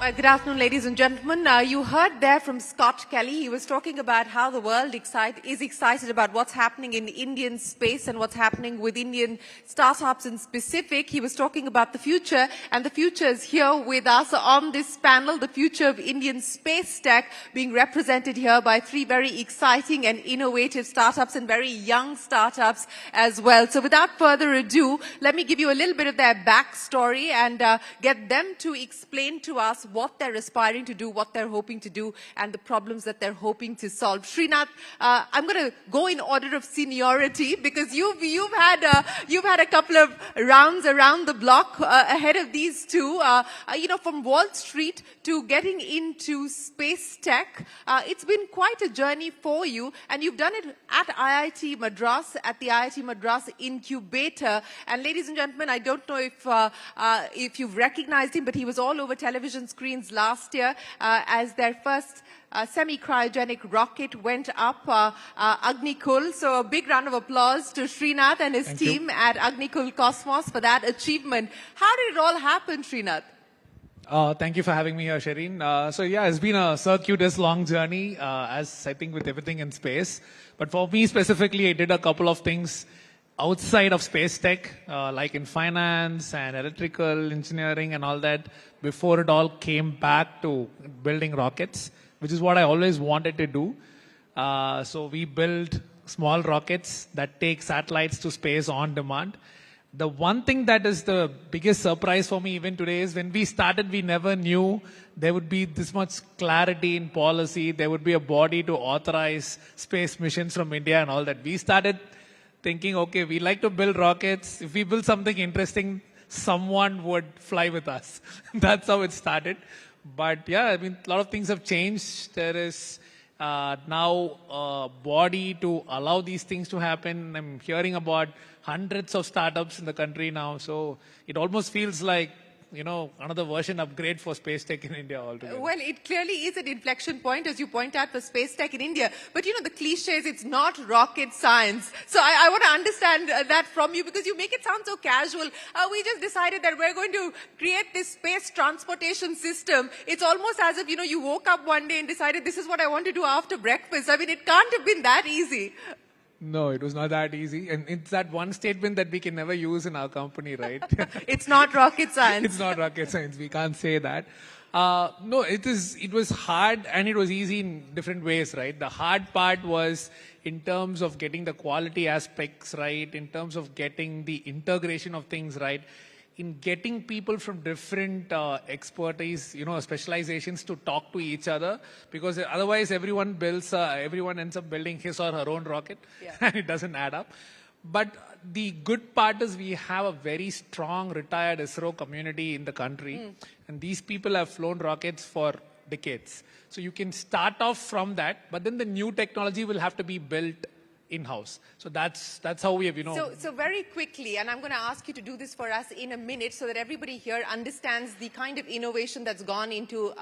Good afternoon, ladies and gentlemen. You heard there from Scott Kelly. He was talking about how the world is excited about what's happening in Indian space and what's happening with Indian startups in specific. He was talking about the future, and the future is here with us on this panel, the future of Indian space tech, being represented here by three very exciting and innovative startups and very young startups as well. So without further ado, let me give you a little bit of their backstory and get them to explain to us what they're aspiring to do, what they're hoping to do, and the problems that they're hoping to solve. Srinath, I'm going to go in order of seniority because you've had a couple of rounds around the block ahead of these two. From Wall Street to getting into space tech, it's been quite a journey for you, and you've done it at IIT Madras, at the IIT Madras incubator. And ladies and gentlemen, I don't know if you've recognized him, but he was all over television screens last year as their first semi-cryogenic rocket went up, Agnikul. So a big round of applause to Srinath and his team at Agnikul Cosmos for that achievement. How did it all happen, Srinath? Thank you for having me here, Shireen. So yeah, it's been a circuitous long journey, as I think with everything in space. But for me specifically, I did a couple of things outside of space tech, like in finance and electrical engineering and all that, before it all came back to building rockets, which is what I always wanted to do. So we build small rockets that take satellites to space on demand. The one thing that is the biggest surprise for me even today is when we started, we never knew there would be this much clarity in policy. There would be a body to authorize space missions from India and all that. We started thinking, okay, we like to build rockets. If we build something interesting, someone would fly with us. That's how it started. But yeah, I mean, a lot of things have changed. There is now a body to allow these things to happen. I'm hearing about hundreds of startups in the country now. So it almost feels like, another version upgrade for space tech in India altogether. Well, it clearly is an inflection point, as you point out, for space tech in India. But the cliche is it's not rocket science. So I want to understand that from you, because you make it sound so casual. We just decided that we're going to create this space transportation system. It's almost as if, you woke up one day and decided this is what I want to do after breakfast. I mean, it can't have been that easy. No, it was not that easy. And it's that one statement that we can never use in our company, right? It's not rocket science. It's not rocket science. We can't say that. No, it was hard and it was easy in different ways, right? The hard part was in terms of getting the quality aspects right, in terms of getting the integration of things right, in getting people from different expertise, specializations to talk to each other, because otherwise everyone ends up building his or her own rocket, and it doesn't add up. But the good part is we have a very strong retired ISRO community in the country, and these people have flown rockets for decades. So you can start off from that, but then the new technology will have to be built in-house. So that's how we have, So very quickly, and I'm going to ask you to do this for us in a minute so that everybody here understands the kind of innovation that's gone into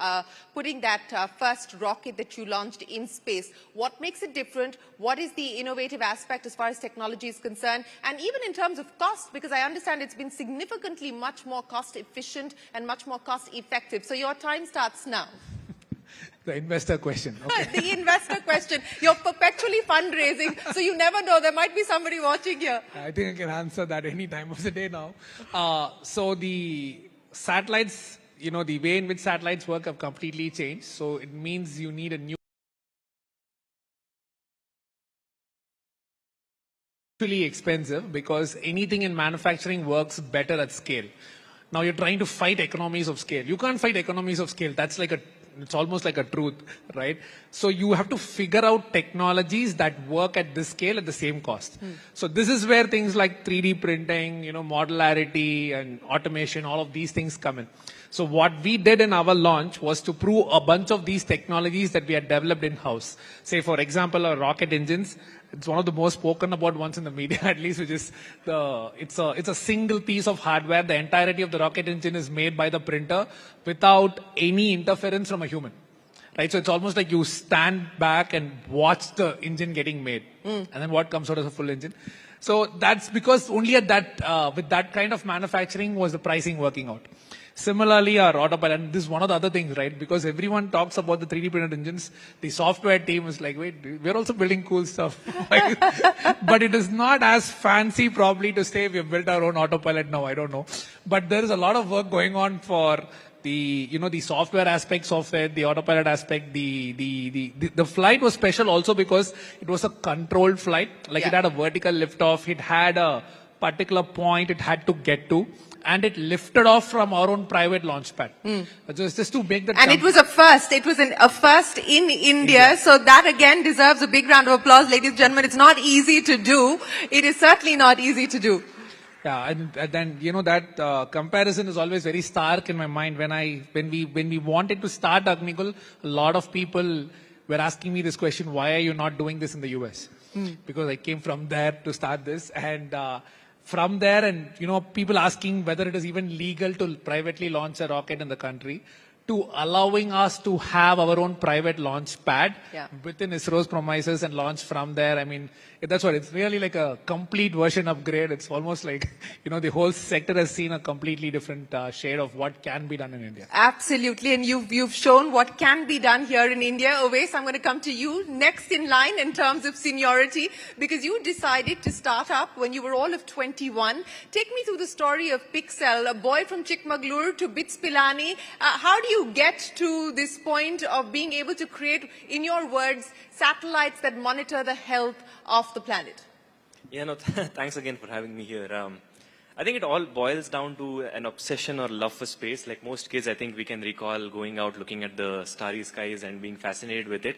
putting that first rocket that you launched in space. What makes it different? What is the innovative aspect as far as technology is concerned? And even in terms of cost, because I understand it's been significantly much more cost efficient and much more cost effective. So your time starts now. The investor question. Okay. The investor question. You're perpetually fundraising, so you never know. There might be somebody watching here. I think I can answer that any time of the day now. So the satellites, the way in which satellites work have completely changed. So it means you need a new really expensive, because anything in manufacturing works better at scale. Now you're trying to fight economies of scale. You can't fight economies of scale. That's it's almost like a truth, right? So you have to figure out technologies that work at this scale at the same cost. So this is where things like 3D printing, modularity and automation, all of these things come in. So what we did in our launch was to prove a bunch of these technologies that we had developed in-house. Say, for example, our rocket engines. It's one of the most spoken about ones in the media, at least, which is it's a single piece of hardware. The entirety of the rocket engine is made by the printer without any interference from a human. Right? So it's almost like you stand back and watch the engine getting made. And then what comes out as a full engine. So that's because only at that, with that kind of manufacturing was the pricing working out. Similarly, our autopilot, and this is one of the other things, right? Because everyone talks about the 3D printed engines, the software team is like, wait, we're also building cool stuff. But it is not as fancy probably to say we've built our own autopilot now, I don't know. But there is a lot of work going on for the, the software aspects of it, the autopilot aspect, the flight was special also because it was a controlled flight. Like it had a vertical liftoff, it had a particular point it had to get to, and it lifted off from our own private launch pad. Just to make that. And it was a first. It was a first in India. So that again deserves a big round of applause, ladies and gentlemen. It's not easy to do. It is certainly not easy to do. Yeah, and then that comparison is always very stark in my mind. When we wanted to start Agnikul, a lot of people were asking me this question: why are you not doing this in the US? Because I came from there to start this, and from there, and people asking whether it is even legal to privately launch a rocket in the country, to allowing us to have our own private launch pad within ISRO's premises and launch from there. I mean, that's what it's really like a complete version upgrade. It's almost like, the whole sector has seen a completely different shade of what can be done in India. Absolutely. And you've shown what can be done here in India. Oveis, I'm going to come to you next in line in terms of seniority, because you decided to start up when you were all of 21. Take me through the story of Pixel, a boy from Chikmagalur to BITS Pilani. How do you get to this point of being able to create, in your words, satellites that monitor the health of the planet? Yeah, no, thanks again for having me here. I think it all boils down to an obsession or love for space. Like most kids, I think we can recall going out, looking at the starry skies and being fascinated with it.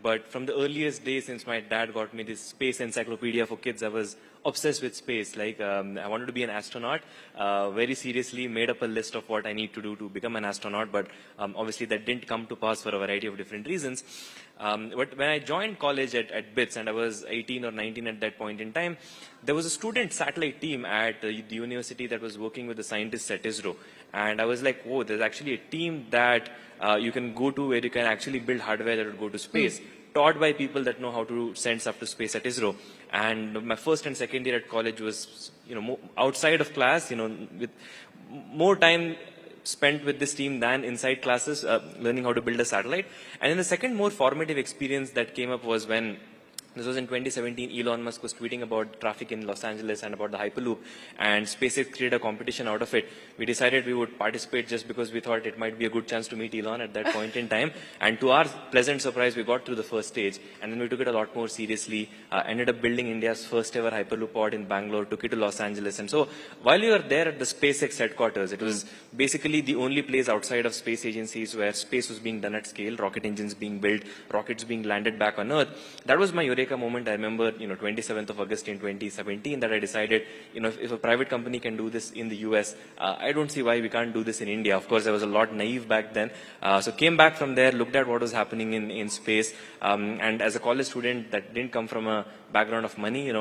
But from the earliest days, since my dad got me this space encyclopedia for kids, I was obsessed with space. Like, I wanted to be an astronaut. Very seriously made up a list of what I need to do to become an astronaut. But obviously that didn't come to pass for a variety of different reasons. But when I joined college at BITS, and I was 18 or 19 at that point in time, there was a student satellite team at the university that was working with the scientists at ISRO. And I was like, whoa, there's actually a team that you can go to where you can actually build hardware that would go to space, taught by people that know how to send stuff to space at ISRO. And my first and second year at college was, outside of class, with more time spent with this team than inside classes, learning how to build a satellite. And then the second more formative experience that came up was when, this was in 2017, Elon Musk was tweeting about traffic in Los Angeles and about the Hyperloop, and SpaceX created a competition out of it. We decided we would participate just because we thought it might be a good chance to meet Elon at that point in time. And to our pleasant surprise, we got through the first stage, and then we took it a lot more seriously, ended up building India's first ever Hyperloop pod in Bangalore, took it to Los Angeles. And so while we were there at the SpaceX headquarters, it was basically the only place outside of space agencies where space was being done at scale, rocket engines being built, rockets being landed back on Earth. That was my eureka moment. I remember, 27th of August in 2017, that I decided, if a private company can do this in the US, I don't see why we can't do this in India. Of course, I was a lot naive back then. So came back from there, looked at what was happening in space. And as a college student that didn't come from a background of money,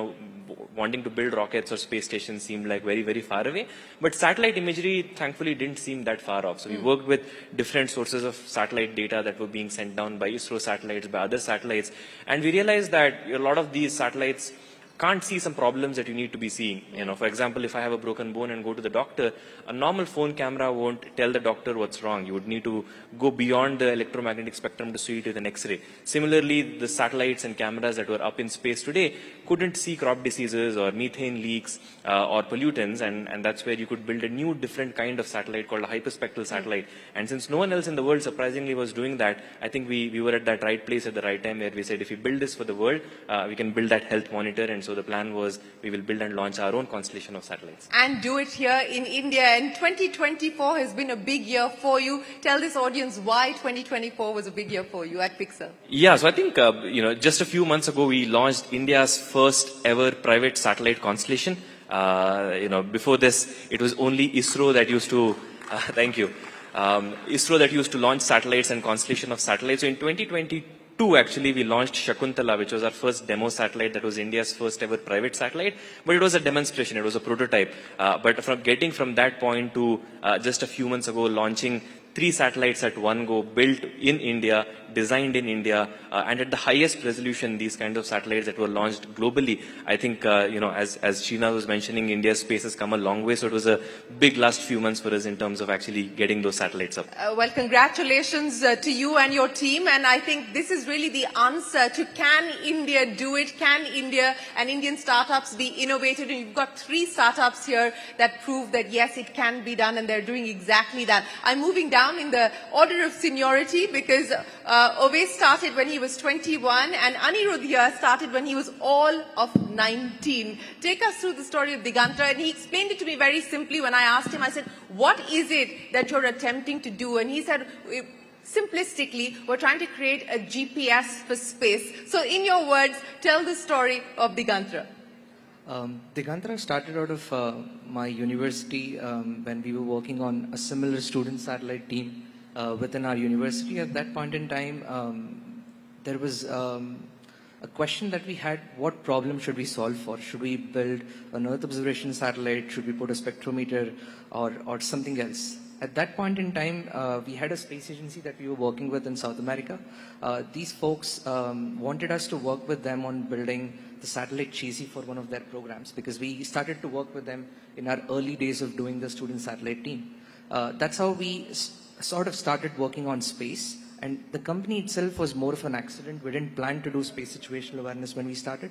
wanting to build rockets or space stations seemed like very, very far away. But satellite imagery, thankfully, didn't seem that far off. So we worked with different sources of satellite data that were being sent down by ISRO satellites, by other satellites. And we realized that a lot of these satellites can't see some problems that you need to be seeing. For example, if I have a broken bone and go to the doctor, a normal phone camera won't tell the doctor what's wrong. You would need to go beyond the electromagnetic spectrum to see it with an X-ray. Similarly, the satellites and cameras that were up in space today couldn't see crop diseases or methane leaks or pollutants, and that's where you could build a new different kind of satellite called a hyperspectral satellite. And since no one else in the world surprisingly was doing that, I think we were at that right place at the right time where we said, if we build this for the world, we can build that health monitor. And so the plan was we will build and launch our own constellation of satellites. And do it here in India. And 2024 has been a big year for you. Tell this audience why 2024 was a big year for you at Pixel. Yeah, so I think, just a few months ago, we launched India's first ever private satellite constellation. Before this, it was only ISRO that used to, thank you, ISRO that used to launch satellites and constellation of satellites. So in 2022, actually, we launched Shakuntala, which was our first demo satellite. That was India's first ever private satellite. But it was a demonstration. It was a prototype. But from getting from that point to just a few months ago launching 3 satellites at one go, built in India, designed in India, and at the highest resolution, these kinds of satellites that were launched globally. I think, as Sheena was mentioning, India's space has come a long way, so it was a big last few months for us in terms of actually getting those satellites up. Well, congratulations to you and your team, and I think this is really the answer to can India do it? Can India and Indian startups be innovative? And you've got 3 startups here that prove that yes, it can be done, and they're doing exactly that. I'm moving down in the order of seniority because Ovesh started when he was 21 and Anirudh here started when he was all of 19. Take us through the story of Diganta, and he explained it to me very simply when I asked him. I said, what is it that you're attempting to do? And he said, simplistically, we're trying to create a GPS for space. So in your words, tell the story of Diganta. Digantra started out of my university when we were working on a similar student satellite team within our university. At that point in time, there was a question that we had: what problem should we solve for? Should we build an Earth observation satellite? Should we put a spectrometer or something else? At that point in time, we had a space agency that we were working with in South America. These folks wanted us to work with them on building the satellite chassis for one of their programs, because we started to work with them in our early days of doing the student satellite team. That's how we sort of started working on space. And the company itself was more of an accident. We didn't plan to do space situational awareness when we started.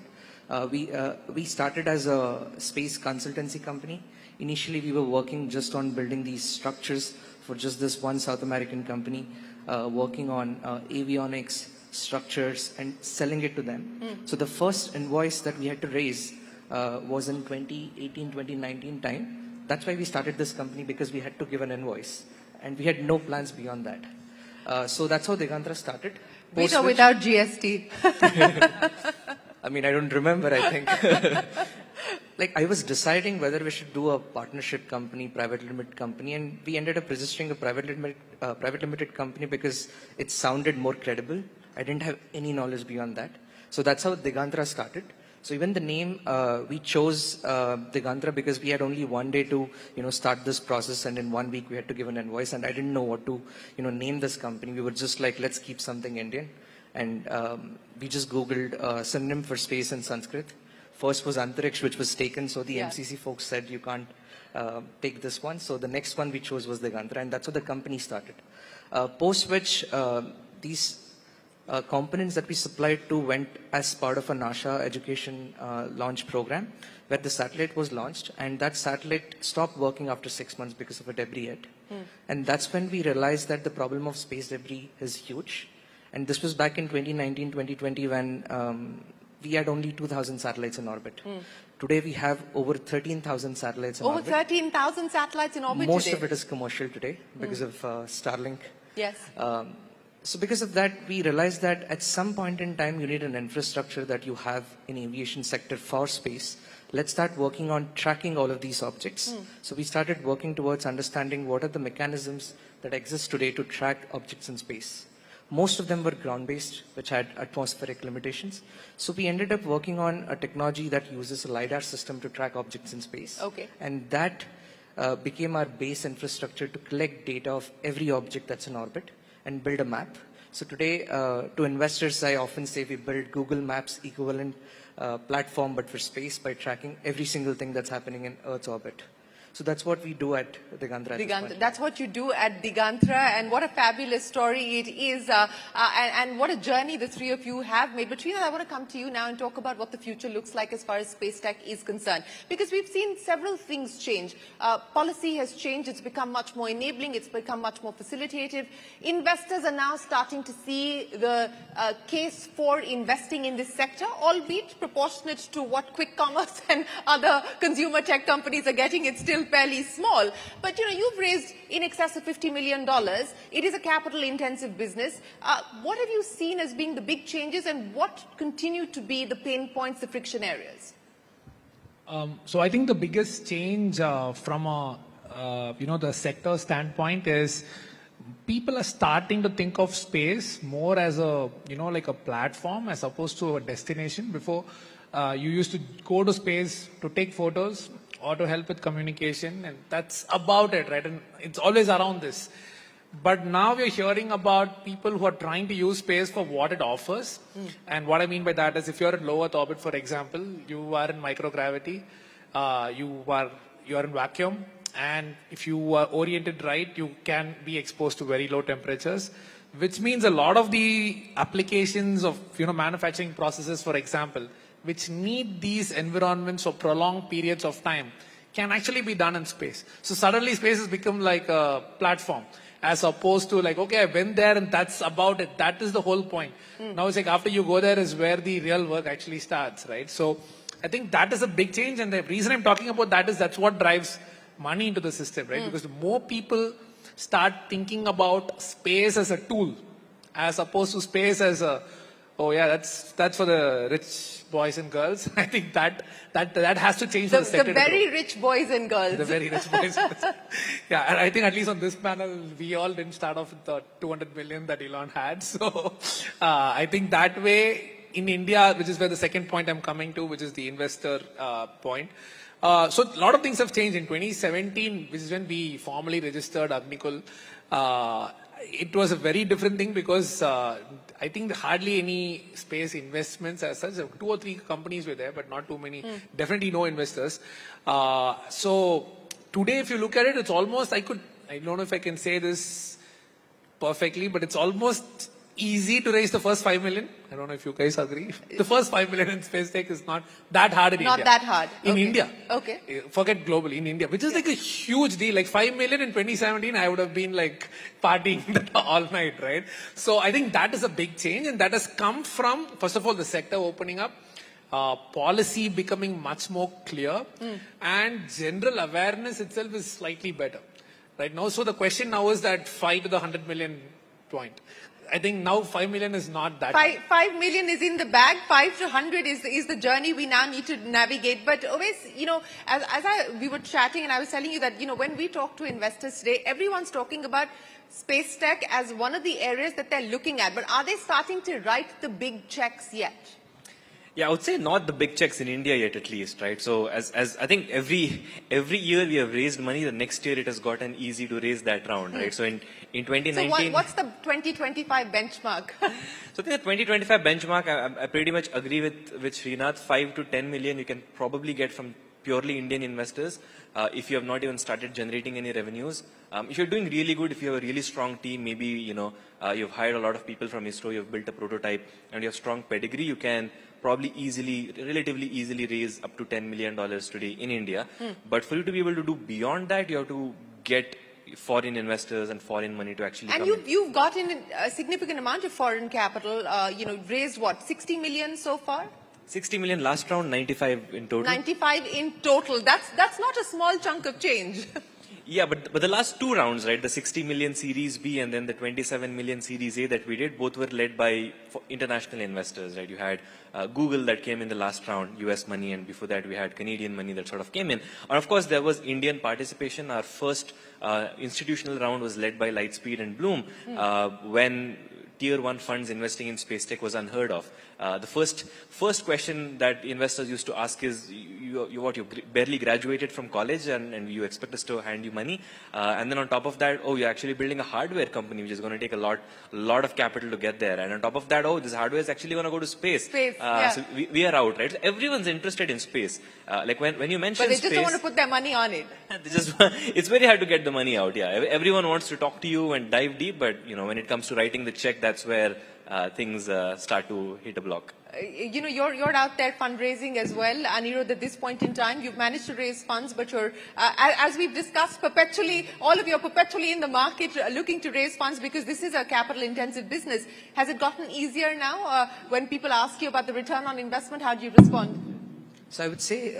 We started as a space consultancy company. Initially, we were working just on building these structures for just this one South American company, working on avionics, structures, and selling it to them. So the first invoice that we had to raise was in 2018, 2019 time. That's why we started this company, because we had to give an invoice. And we had no plans beyond that. So that's how Digantra started. With or without GST? I mean, I don't remember, I think. Like, I was deciding whether we should do a partnership company, private limited company, and we ended up registering a private limited company because it sounded more credible. I didn't have any knowledge beyond that. So that's how Digantra started. So even the name, we chose Digantra because we had only one day to, start this process, and in 1 week we had to give an invoice, and I didn't know what to, name this company. We were just like, let's keep something Indian. And we just Googled synonym for space in Sanskrit. First was Antariksh, which was taken, so the MCC folks said you can't take this one. So the next one we chose was Digantra, and that's how the company started. Post which, these components that we supplied to went as part of a NASA education launch program, where the satellite was launched, and that satellite stopped working after 6 months because of a debris hit. And that's when we realized that the problem of space debris is huge. And this was back in 2019, 2020, when we had only 2,000 satellites in orbit. Today we have over 13,000 satellites in orbit. Over 13,000 satellites in orbit Most today? of it is commercial today because of Starlink. Yes. So because of that, we realized that at some point in time, you need an infrastructure that you have in aviation sector for space. Let's start working on tracking all of these objects. So we started working towards understanding what are the mechanisms that exist today to track objects in space. Most of them were ground-based, which had atmospheric limitations. So we ended up working on a technology that uses a LiDAR system to track objects in space. Okay. And that became our base infrastructure to collect data of every object that's in orbit and build a map. So today, to investors, I often say we build Google Maps equivalent platform, but for space, by tracking every single thing that's happening in Earth's orbit. So that's what we do at Digantra. That's what you do at Digantra, and what a fabulous story it is, and what a journey the three of you have made. But Srinath, I want to come to you now and talk about what the future looks like as far as space tech is concerned, because we've seen several things change. Policy has changed, it's become much more enabling, it's become much more facilitative. Investors are now starting to see the case for investing in this sector, albeit proportionate to what quick commerce and other consumer tech companies are getting. It's still fairly small, but you've raised in excess of $50 million. It is a capital intensive business. What have you seen as being the big changes, and what continue to be the pain points, the friction areas? So I think the biggest change from a the sector standpoint is people are starting to think of space more as a like a platform as opposed to a destination. Before you used to go to space to take photos or to help with communication, and that's about it, right? And it's always around this. But now we're hearing about people who are trying to use space for what it offers. And what I mean by that is if you're in low Earth orbit, for example, you are in microgravity, you are in vacuum, and if you are oriented right, you can be exposed to very low temperatures, which means a lot of the applications of manufacturing processes, for example, which need these environments for prolonged periods of time, can actually be done in space. So suddenly space has become like a platform, as opposed to like, okay, I went there and that's about it. That is the whole point. Now it's like after you go there is where the real work actually starts, right? So I think that is a big change, and the reason I'm talking about that is that's what drives money into the system, right? Because the more people start thinking about space as a tool, as opposed to space as a, oh yeah, that's for the rich boys and girls. I think that has to change for the sector. The very rich boys and girls. The very rich boys. Yeah, and I think at least on this panel, we all didn't start off with the 200 million that Elon had. So I think that way in India, which is where the second point I'm coming to, which is the investor point. So a lot of things have changed. In 2017, which is when we formally registered Agnikul, it was a very different thing because I think hardly any space investments as such. 2 or 3 companies were there, but not too many. Definitely no investors. So today, if you look at it, it's almost, I don't know if I can say this perfectly, but it's almost easy to raise the first 5 million. I don't know if you guys agree. The first 5 million in space tech is not that hard in India. Not that hard. In India. Okay. Forget globally, in India, which is like a huge deal. Like 5 million in 2017, I would have been like partying all night, right? So I think that is a big change, and that has come from, first of all, the sector opening up, policy becoming much more clear, and general awareness itself is slightly better right now. So the question now is that 5 to the 100 million point. I think now 5 million is not that. 5 million is in the bag. 5 to 100 is the journey we now need to navigate. But always, we were chatting, and I was telling you that, when we talk to investors today, everyone's talking about space tech as one of the areas that they're looking at. But are they starting to write the big checks yet? Yeah, I would say not the big checks in India yet, at least, right? So as I think every year we have raised money, the next year it has gotten easy to raise that round, right? So in 2019. So what's the 2025 benchmark? So I think the 2025 benchmark, I pretty much agree with Srinath. 5 to 10 million you can probably get from purely Indian investors if you have not even started generating any revenues. If you're doing really good, if you have a really strong team, maybe you've hired a lot of people from ISRO, you've built a prototype, and you have strong pedigree, you can probably relatively easily raise up to $10 million today in India. But for you to be able to do beyond that, you have to get foreign investors and foreign money to actually come in. You've got in a significant amount of foreign capital, raised what, 60 million so far? 60 million last round, 95 in total. 95 in total. That's not a small chunk of change. Yeah, but the last 2 rounds, right, the 60 million Series B and then the 27 million Series A that we did, both were led by international investors, right? You had Google that came in the last round, US money, and before that we had Canadian money that sort of came in. And of course, there was Indian participation. Our first institutional round was led by Lightspeed and Bloom when Tier 1 funds investing in space tech was unheard of. The first question that investors used to ask is, you barely graduated from college and you expect us to hand you money? And then on top of that, oh, you're actually building a hardware company, which is going to take a lot of capital to get there. And on top of that, oh, this hardware is actually going to go to space. Yeah. So we are out, right? So everyone's interested in space. Like when you mention space. But they just don't want to put their money on it. It's very hard to get the money out, yeah. Everyone wants to talk to you and dive deep, but when it comes to writing the check, that's where things start to hit a block. You're out there fundraising as well. Anirudh, at this point in time, you've managed to raise funds, but you're, as we've discussed, all of you are perpetually in the market looking to raise funds because this is a capital-intensive business. Has it gotten easier now? When people ask you about the return on investment, how do you respond? So I would say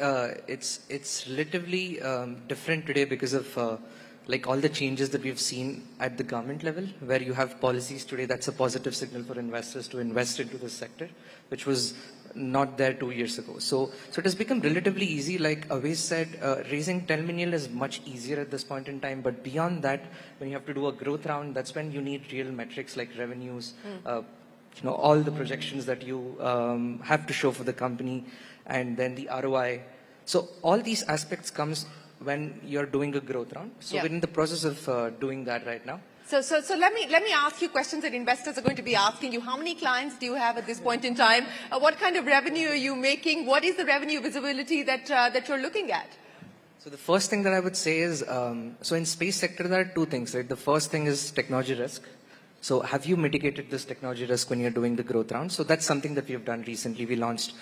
it's relatively different today because of like all the changes that we've seen at the government level, where you have policies today. That's a positive signal for investors to invest into this sector, which was not there 2 years ago. So it has become relatively easy. Like Awais said, raising 10 million is much easier at this point in time. But beyond that, when you have to do a growth round, that's when you need real metrics like revenues, all the projections that you have to show for the company, and then the ROI. So all these aspects comes when you're doing a growth round. So we're in the process of doing that right now. So let me ask you questions that investors are going to be asking you. How many clients do you have at this point in time? What kind of revenue are you making? What is the revenue visibility that you're looking at? So the first thing that I would say is, so in space sector there are two things, right? The first thing is technology risk. So have you mitigated this technology risk when you're doing the growth round? So that's something that we have done recently. We launched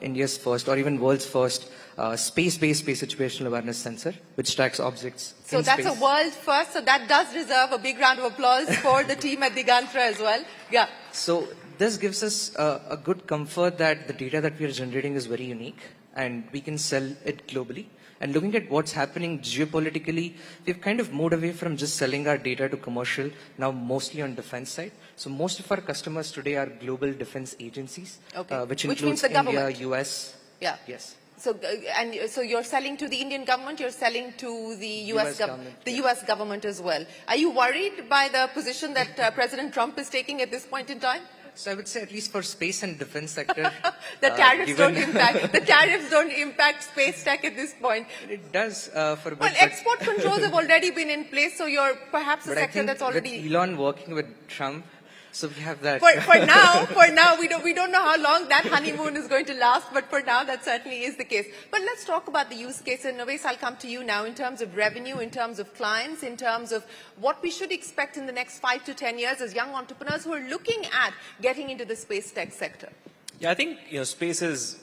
India's first, or even world's first, space-based space situational awareness sensor, which tracks objects So in that's space. a world first. So that does deserve a big round of applause for the team at Digantra as well. Yeah. So this gives us a good comfort that the data that we are generating is very unique and we can sell it globally. And looking at what's happening geopolitically, we've kind of moved away from just selling our data to commercial, now mostly on defense side. So most of our customers today are global defense agencies, which means includes the India, government. US. Yeah. Yes. So you're selling to the Indian government, you're selling to the US government, the yeah. US government as well. Are you worried by the position that President Trump is taking at this point in time? So I would say at least for space and defense sector, The tariffs given- don't impact. The tariffs don't impact space tech at this point. it does for a bit. Well, but- export controls have already been in place, so you're perhaps a but I sector think that's already. with Elon working with Trump, so we have that. For now, we don't know how long that honeymoon is going to last, but for now, that certainly is the case. But let's talk about the use case. And Navesh, I'll come to you now in terms of revenue, in terms of clients, in terms of what we should expect in the next 5 to 10 years as young entrepreneurs who are looking at getting into the space tech sector. Yeah, I think, space is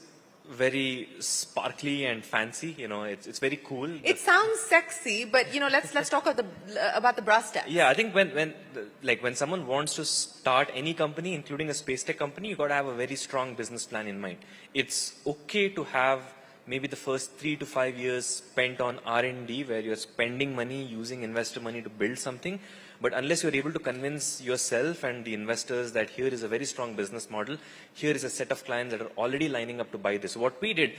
very sparkly and fancy. It's very cool. It sounds sexy, but let's talk about the brass tacks. Yeah, I think when someone wants to start any company, including a space tech company, you got to have a very strong business plan in mind. It's okay to have maybe the first 3 to 5 years spent on R&D, where you're spending money, using investor money to build something. But unless you're able to convince yourself and the investors that here is a very strong business model, here is a set of clients that are already lining up to buy this. What we did,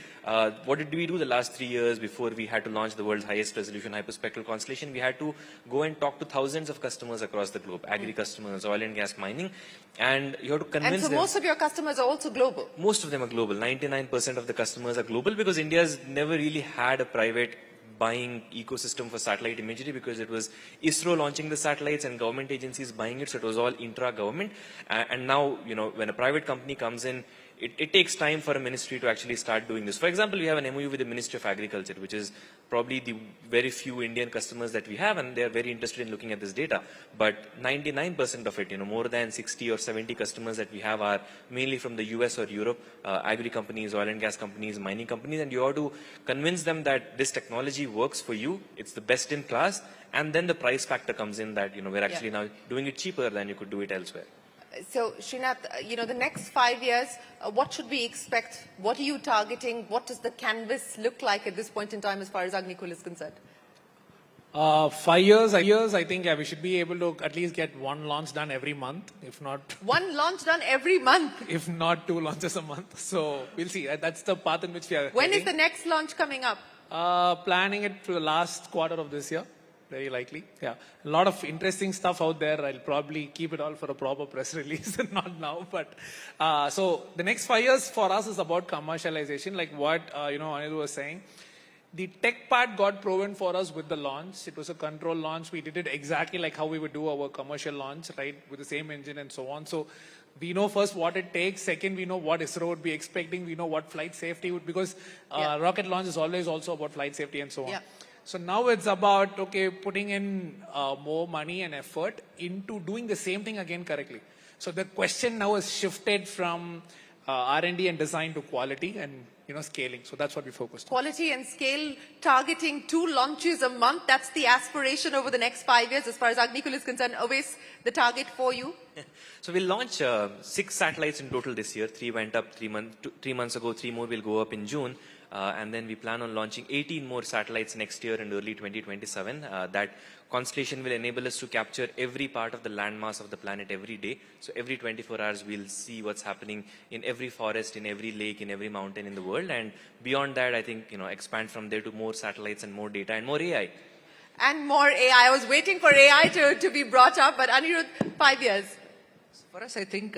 what did we do the last 3 years before we had to launch the world's highest resolution hyperspectral constellation? We had to go and talk to thousands of customers across the globe, agri customers, oil and gas mining, and you have to convince them. And so most of your customers are also global. Most of them are global. 99% of the customers are global because India's never really had a private buying ecosystem for satellite imagery, because it was ISRO launching the satellites and government agencies buying it, so it was all intra-government. And now, when a private company comes in, it takes time for a ministry to actually start doing this. For example, we have an MOU with the Ministry of Agriculture, which is probably the very few Indian customers that we have, and they are very interested in looking at this data. But 99% of it, more than 60 or 70 customers that we have are mainly from the US or Europe, agri companies, oil and gas companies, mining companies, and you have to convince them that this technology works for you, it's the best in class, and then the price factor comes in that, we're actually now doing it cheaper than you could do it elsewhere. So, Srinath, the next 5 years, what should we expect? What are you targeting? What does the canvas look like at this point in time as far as Agnikul is concerned? 5 years, I think we should be able to at least get one launch done every month, if not... One launch done every month? If not 2 launches a month. So, we'll see. That's the path in which we are When heading. is the next launch coming up? Planning it for the last quarter of this year. Very likely, yeah. A lot of interesting stuff out there. I'll probably keep it all for a proper press release, not now. But so the next 5 years for us is about commercialization, like what Anirudh was saying. The tech part got proven for us with the launch. It was a control launch. We did it exactly like how we would do our commercial launch, right, with the same engine and so on. So we know first what it takes. Second, we know what ISRO would be expecting. We know what flight safety would, because rocket launch is always also about flight safety and so on. Yeah. So now it's about, putting in more money and effort into doing the same thing again correctly. So the question now is shifted from R&D and design to quality and, scaling. So that's what we focused on. Quality and scale, targeting 2 launches a month. That's the aspiration over the next 5 years as far as Agnikul is concerned. Always the target for you? So we'll launch 6 satellites in total this year. 3 went up 3 months ago. 3 more will go up in June. And then we plan on launching 18 more satellites next year in early 2027. That constellation will enable us to capture every part of the landmass of the planet every day. So every 24 hours, we'll see what's happening in every forest, in every lake, in every mountain in the world. And beyond that, I think, expand from there to more satellites and more data and more AI. And more AI. I was waiting for AI to be brought up, but Anirudh, 5 years. For us, I think,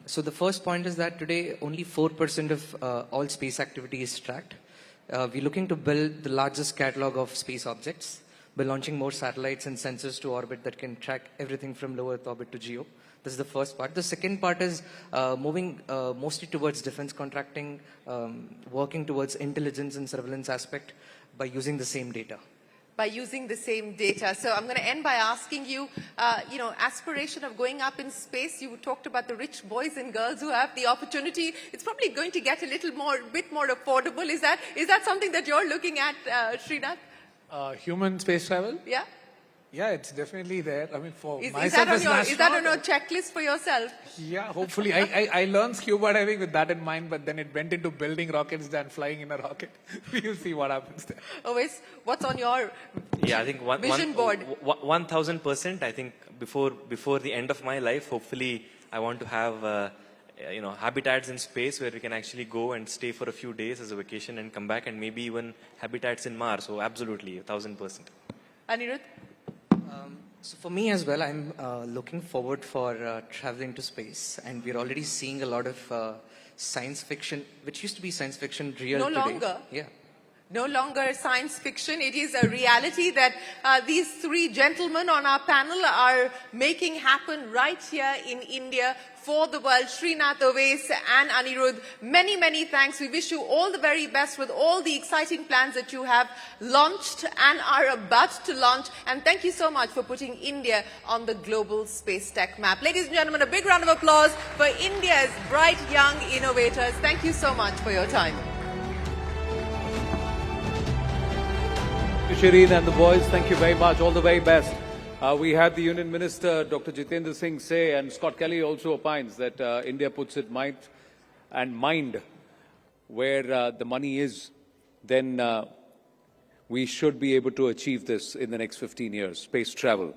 so the first point is that today only 4% of all space activity is tracked. We're looking to build the largest catalog of space objects. by launching more satellites and sensors to orbit that can track everything from low Earth orbit to geo. This is the first part. The second part is moving mostly towards defense contracting, working towards intelligence and surveillance aspect by using the same data. By using the same data. So I'm going to end by asking you, aspiration of going up in space. You talked about the rich boys and girls who have the opportunity. It's probably going to get a bit more affordable. Is that something that you're looking at, Srinath? Human space travel? Yeah. Yeah, it's definitely there. I mean, for Is myself as an that on astronaut, your checklist for yourself? yeah, hopefully. I learned scuba diving with that in mind, but then it went into building rockets than flying in a rocket. We'll see what happens there. Always, what's on your Yeah, I think vision board? 1000%. I think before the end of my life, hopefully, I want to have habitats in space where we can actually go and stay for a few days as a vacation and come back, and maybe even habitats in Mars. So absolutely, 1000%. Anirudh? So for me as well, I'm looking forward for traveling to space, and we're already seeing a lot of science fiction, which used to be science fiction, real No today. longer? Yeah. No longer science fiction. It is a reality that these three gentlemen on our panel are making happen right here in India for the world. Srinath, Oves and Anirudh, many, many thanks. We wish you all the very best with all the exciting plans that you have launched and are about to launch. And thank you so much for putting India on the global space tech map. Ladies and gentlemen, a big round of applause for India's bright young innovators. Thank you so much for your time. Shireen and the boys, thank you very much. All the very best. We had the Union Minister, Dr. Jitendra Singh, say, and Scott Kelly also opines, that India puts its might and mind where the money is, then we should be able to achieve this in the next 15 years, space travel.